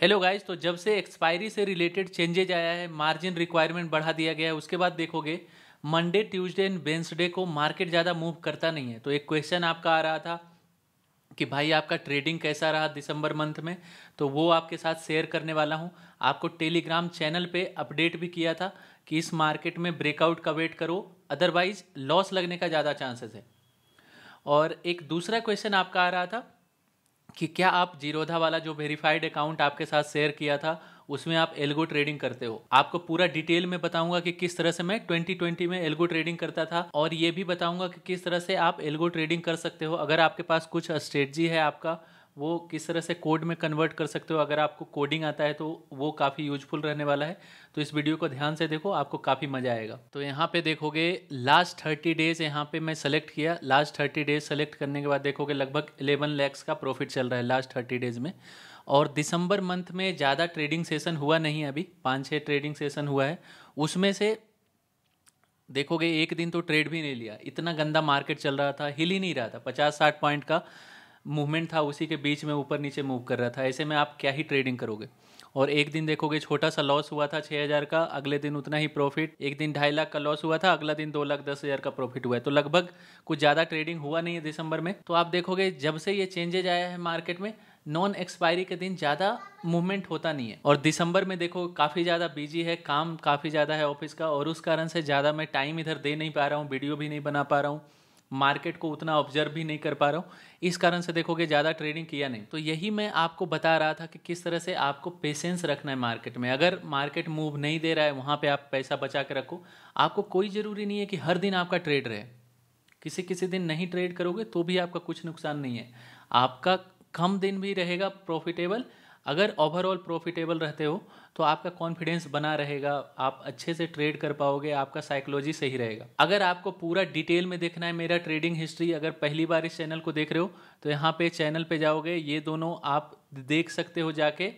Hello guys, तो जब से एक्सपायरी से रिलेटेड चेंजेज आया है, मार्जिन रिक्वायरमेंट बढ़ा दिया गया है, उसके बाद देखोगे मंडे ट्यूसडे एंड वेंसडे को मार्केट ज़्यादा मूव करता नहीं है। तो एक क्वेश्चन आपका आ रहा था कि भाई आपका ट्रेडिंग कैसा रहा दिसंबर मंथ में, तो वो आपके साथ शेयर करने वाला हूँ। आपको टेलीग्राम चैनल पे अपडेट भी किया था कि इस मार्केट में ब्रेकआउट का वेट करो, अदरवाइज लॉस लगने का ज़्यादा चांसेस है। और एक दूसरा क्वेश्चन आपका आ रहा था कि क्या आप जीरोधा वाला जो वेरीफाइड अकाउंट आपके साथ शेयर किया था उसमें आप एल्गो ट्रेडिंग करते हो। आपको पूरा डिटेल में बताऊंगा कि किस तरह से मैं 2020 में एल्गो ट्रेडिंग करता था, और ये भी बताऊंगा कि किस तरह से आप एल्गो ट्रेडिंग कर सकते हो। अगर आपके पास कुछ स्ट्रेटजी है आपका, वो किस तरह से कोड में कन्वर्ट कर सकते हो। अगर आपको कोडिंग आता है तो वो काफ़ी यूजफुल रहने वाला है। तो इस वीडियो को ध्यान से देखो, आपको काफ़ी मज़ा आएगा। तो यहाँ पे देखोगे लास्ट 30 डेज यहाँ पे मैं सेलेक्ट किया। लास्ट 30 डेज सेलेक्ट करने के बाद देखोगे लगभग 11 लैक्स का प्रॉफिट चल रहा है लास्ट 30 डेज में। और दिसंबर मंथ में ज़्यादा ट्रेडिंग सेशन हुआ नहीं है, अभी 5-6 ट्रेडिंग सेशन हुआ है। उसमें से देखोगे एक दिन तो ट्रेड भी नहीं लिया, इतना गंदा मार्केट चल रहा था, हिल ही नहीं रहा था। 50-60 पॉइंट का मूवमेंट था, उसी के बीच में ऊपर नीचे मूव कर रहा था। ऐसे में आप क्या ही ट्रेडिंग करोगे। और एक दिन देखोगे छोटा सा लॉस हुआ था 6,000 का, अगले दिन उतना ही प्रॉफिट। एक दिन 2.5 लाख का लॉस हुआ था, अगला दिन 2,10,000 का प्रॉफिट हुआ है। तो लगभग कुछ ज़्यादा ट्रेडिंग हुआ नहीं है दिसंबर में। तो आप देखोगे जब से ये चेंजेज आया है मार्केट में, नॉन एक्सपायरी के दिन ज़्यादा मूवमेंट होता नहीं है। और दिसंबर में देखो काफ़ी ज़्यादा बिजी है, काम काफ़ी ज़्यादा है ऑफिस का, और उस कारण से ज़्यादा मैं टाइम इधर दे नहीं पा रहा हूँ, वीडियो भी नहीं बना पा रहा हूँ, मार्केट को उतना ऑब्जर्व भी नहीं कर पा रहा हूँ। इस कारण से देखोगे ज़्यादा ट्रेडिंग किया नहीं। तो यही मैं आपको बता रहा था कि किस तरह से आपको पेशेंस रखना है मार्केट में। अगर मार्केट मूव नहीं दे रहा है, वहाँ पे आप पैसा बचा के रखो। आपको कोई ज़रूरी नहीं है कि हर दिन आपका ट्रेड रहे। किसी किसी दिन नहीं ट्रेड करोगे तो भी आपका कुछ नुकसान नहीं है, आपका कम दिन भी रहेगा प्रॉफिटेबल। अगर ओवरऑल प्रॉफिटेबल रहते हो तो आपका कॉन्फिडेंस बना रहेगा, आप अच्छे से ट्रेड कर पाओगे, आपका साइकोलॉजी सही रहेगा। अगर आपको पूरा डिटेल में देखना है मेरा ट्रेडिंग हिस्ट्री, अगर पहली बार इस चैनल को देख रहे हो तो यहाँ पे चैनल पे जाओगे, ये दोनों आप देख सकते हो जाके।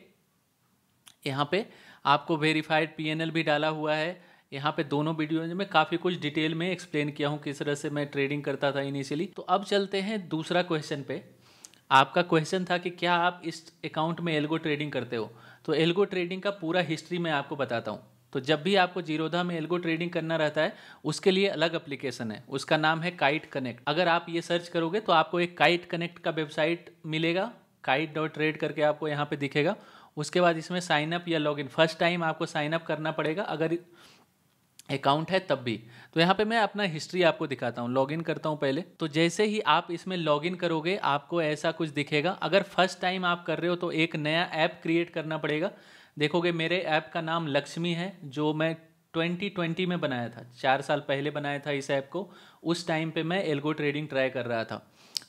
यहाँ पे आपको वेरीफाइड पीएनएल भी डाला हुआ है। यहाँ पे दोनों वीडियो में काफ़ी कुछ डिटेल में एक्सप्लेन किया हूँ किस तरह से मैं ट्रेडिंग करता था इनिशियली। तो अब चलते हैं दूसरा क्वेश्चन पे। आपका क्वेश्चन था कि क्या आप इस अकाउंट में एल्गो ट्रेडिंग करते हो। तो एल्गो ट्रेडिंग का पूरा हिस्ट्री मैं आपको बताता हूँ। तो जब भी आपको जीरोधा में एल्गो ट्रेडिंग करना रहता है, उसके लिए अलग एप्लीकेशन है, उसका नाम है काइट कनेक्ट। अगर आप ये सर्च करोगे तो आपको एक काइट कनेक्ट का वेबसाइट मिलेगा, kite.trade करके आपको यहाँ पे दिखेगा। उसके बाद इसमें साइनअप या लॉगिन, फर्स्ट टाइम आपको साइनअप करना पड़ेगा अगर अकाउंट है तब भी। तो यहाँ पे मैं अपना हिस्ट्री आपको दिखाता हूँ, लॉगिन करता हूँ पहले। तो जैसे ही आप इसमें लॉगिन करोगे आपको ऐसा कुछ दिखेगा। अगर फर्स्ट टाइम आप कर रहे हो तो एक नया ऐप क्रिएट करना पड़ेगा। देखोगे मेरे ऐप का नाम लक्ष्मी है, जो मैं 2020 में बनाया था, 4 साल पहले बनाया था इस ऐप को। उस टाइम पे मैं एल्गो ट्रेडिंग ट्राई कर रहा था।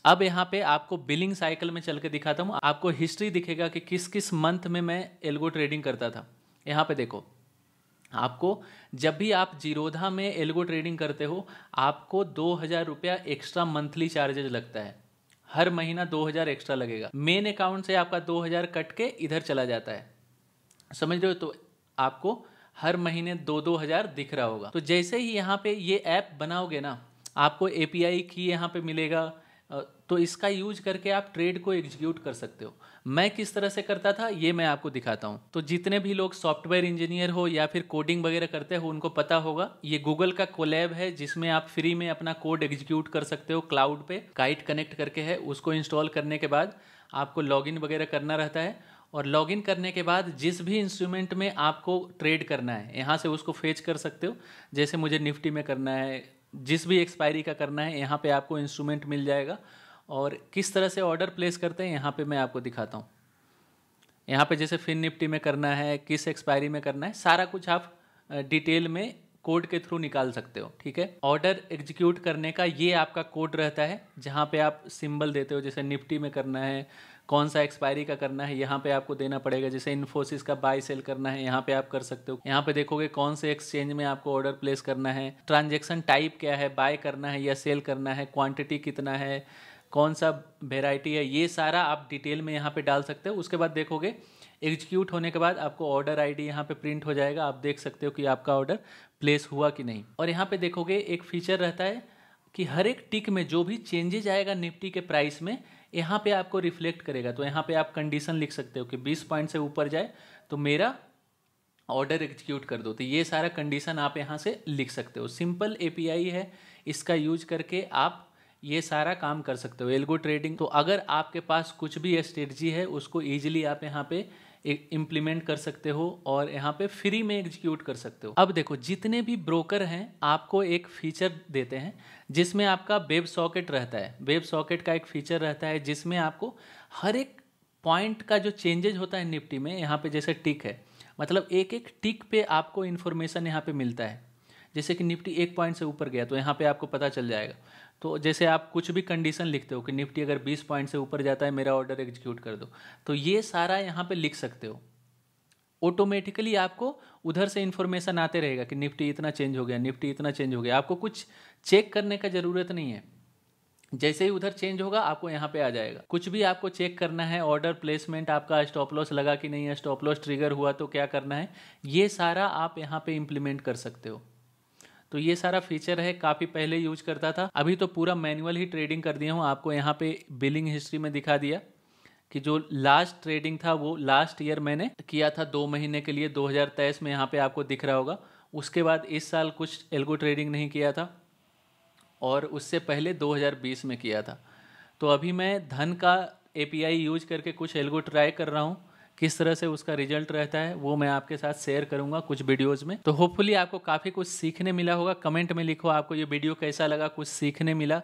अब यहाँ पे आपको बिलिंग साइकिल में चल के दिखाता हूँ, आपको हिस्ट्री दिखेगा कि किस किस मंथ में मैं एल्गो ट्रेडिंग करता था। यहाँ पे देखो, आपको जब भी आप जीरोधा में एल्गो ट्रेडिंग करते हो आपको 2,000 रुपया एक्स्ट्रा मंथली चार्जेज लगता है। हर महीना 2,000 एक्स्ट्रा लगेगा। मेन अकाउंट से आपका 2,000 कट के इधर चला जाता है, समझ रहे हो। तो आपको हर महीने 2-2 हज़ार दिख रहा होगा। तो जैसे ही यहाँ पे ये ऐप बनाओगे ना, आपको एपीआई की यहाँ पे मिलेगा। तो इसका यूज करके आप ट्रेड को एग्जीक्यूट कर सकते हो। मैं किस तरह से करता था ये मैं आपको दिखाता हूँ। तो जितने भी लोग सॉफ्टवेयर इंजीनियर हो या फिर कोडिंग वगैरह करते हो उनको पता होगा, ये गूगल का कोलैब है जिसमें आप फ्री में अपना कोड एग्जीक्यूट कर सकते हो क्लाउड पे। काइट कनेक्ट करके है, उसको इंस्टॉल करने के बाद आपको लॉगिन वगैरह करना रहता है। और लॉगिन करने के बाद जिस भी इंस्ट्रूमेंट में आपको ट्रेड करना है यहाँ से उसको फेच कर सकते हो। जैसे मुझे निफ्टी में करना है, जिस भी एक्सपायरी का करना है, यहाँ पे आपको इंस्ट्रूमेंट मिल जाएगा। और किस तरह से ऑर्डर प्लेस करते हैं यहाँ पे मैं आपको दिखाता हूँ। यहाँ पे जैसे फिन निफ्टी में करना है, किस एक्सपायरी में करना है, सारा कुछ आप डिटेल में कोड के थ्रू निकाल सकते हो। ठीक है, ऑर्डर एग्जीक्यूट करने का ये आपका कोड रहता है, जहाँ पे आप सिंबल देते हो। जैसे निफ्टी में करना है, कौन सा एक्सपायरी का करना है, यहाँ पे आपको देना पड़ेगा। जैसे इन्फोसिस का बाय सेल करना है, यहाँ पे आप कर सकते हो। यहाँ पे देखोगे कौन से एक्सचेंज में आपको ऑर्डर प्लेस करना है, ट्रांजेक्शन टाइप क्या है, बाय करना है या सेल करना है, क्वांटिटी कितना है, कौन सा वेराइटी है, ये सारा आप डिटेल में यहाँ पे डाल सकते हो। उसके बाद देखोगे एग्जीक्यूट होने के बाद आपको ऑर्डर आईडी यहाँ पे प्रिंट हो जाएगा। आप देख सकते हो कि आपका ऑर्डर प्लेस हुआ कि नहीं। और यहाँ पे देखोगे एक फीचर रहता है कि हर एक टिक में जो भी चेंजेज आएगा निफ्टी के प्राइस में, यहाँ पे आपको रिफ्लेक्ट करेगा। तो यहाँ पे आप कंडीशन लिख सकते हो कि 20 पॉइंट से ऊपर जाए तो मेरा ऑर्डर एग्जीक्यूट कर दो। तो ये सारा कंडीशन आप यहाँ से लिख सकते हो। सिंपल एपीआई है, इसका यूज करके आप ये सारा काम कर सकते हो एल्गो ट्रेडिंग। तो अगर आपके पास कुछ भी स्ट्रेटजी है उसको ईजिली आप यहाँ पे इम्प्लीमेंट कर सकते हो और यहाँ पे फ्री में एग्जीक्यूट कर सकते हो। अब देखो, जितने भी ब्रोकर हैं आपको एक फीचर देते हैं जिसमें आपका वेब सॉकेट रहता है। वेब सॉकेट का एक फीचर रहता है जिसमें आपको हर एक पॉइंट का जो चेंजेज होता है निफ्टी में, यहाँ पे जैसे टिक है, मतलब एक एक टिक पे आपको इन्फॉर्मेशन यहाँ पे मिलता है। जैसे कि निफ्टी 1 पॉइंट से ऊपर गया तो यहाँ पे आपको पता चल जाएगा। तो जैसे आप कुछ भी कंडीशन लिखते हो कि निफ्टी अगर 20 पॉइंट से ऊपर जाता है मेरा ऑर्डर एग्जीक्यूट कर दो, तो ये सारा यहाँ पे लिख सकते हो। ऑटोमेटिकली आपको उधर से इन्फॉर्मेशन आते रहेगा कि निफ्टी इतना चेंज हो गया, निफ्टी इतना चेंज हो गया। आपको कुछ चेक करने का ज़रूरत नहीं है, जैसे ही उधर चेंज होगा आपको यहाँ पे आ जाएगा। कुछ भी आपको चेक करना है, ऑर्डर प्लेसमेंट आपका स्टॉप लॉस लगा कि नहीं है, स्टॉप लॉस ट्रिगर हुआ तो क्या करना है, ये सारा आप यहाँ पे इम्प्लीमेंट कर सकते हो। तो ये सारा फीचर है, काफ़ी पहले यूज करता था, अभी तो पूरा मैनुअल ही ट्रेडिंग कर दिया हूँ। आपको यहाँ पे बिलिंग हिस्ट्री में दिखा दिया कि जो लास्ट ट्रेडिंग था वो लास्ट ईयर मैंने किया था 2 महीने के लिए, 2023 में यहाँ पे आपको दिख रहा होगा। उसके बाद इस साल कुछ एल्गो ट्रेडिंग नहीं किया था और उससे पहले 2020 में किया था। तो अभी मैं धन का एपीआई यूज करके कुछ एल्गो ट्राई कर रहा हूँ, किस तरह से उसका रिजल्ट रहता है वो मैं आपके साथ शेयर करूंगा कुछ वीडियोस में। तो होपफुली आपको काफ़ी कुछ सीखने मिला होगा। कमेंट में लिखो आपको ये वीडियो कैसा लगा, कुछ सीखने मिला